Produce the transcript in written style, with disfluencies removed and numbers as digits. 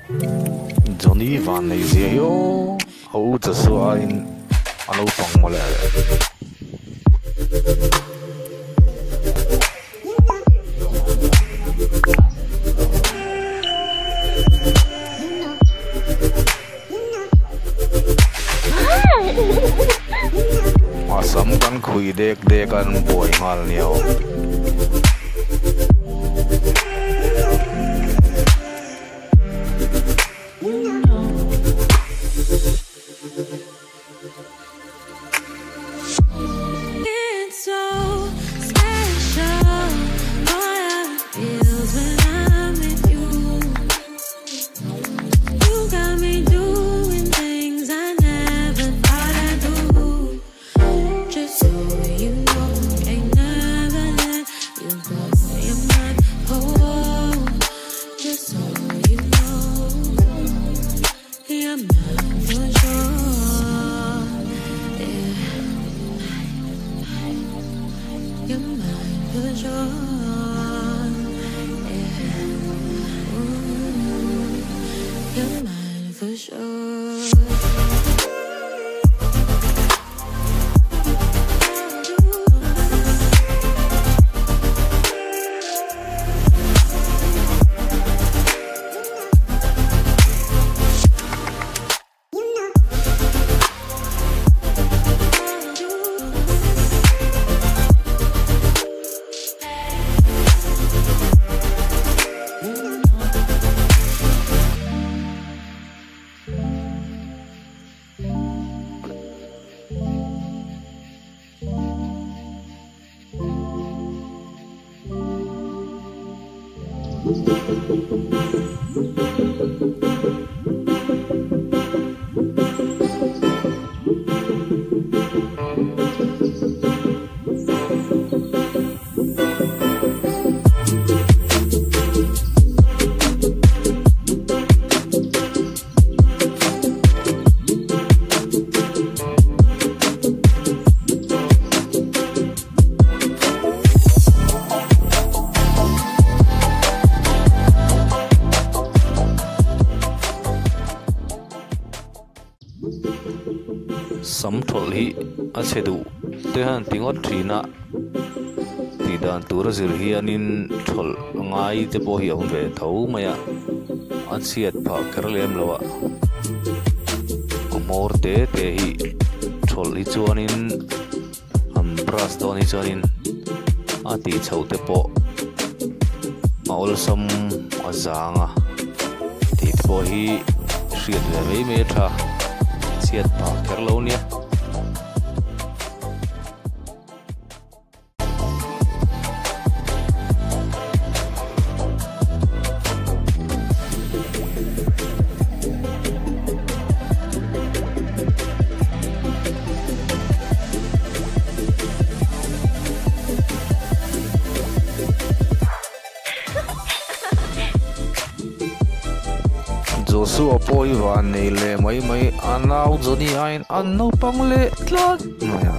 Johnny Van này gì yo hậu cho số anh alo phong mà lại sắm căn khui đek đek ăn bồi ngal nhiều sắm thol hi a chedu te han tingot thina ti dan tur zir hi anin thol ngai te po hi hum ve tho maya an siat pha kerlem lawa amor te hi thol hi chuanin am bras don hi chuanin a ti chho te po maul sam azanga ti po hi riat ve me tha siat pa kerlo nia Joshua poi van nei le mai anau Johnny ain an no pang le tlat maya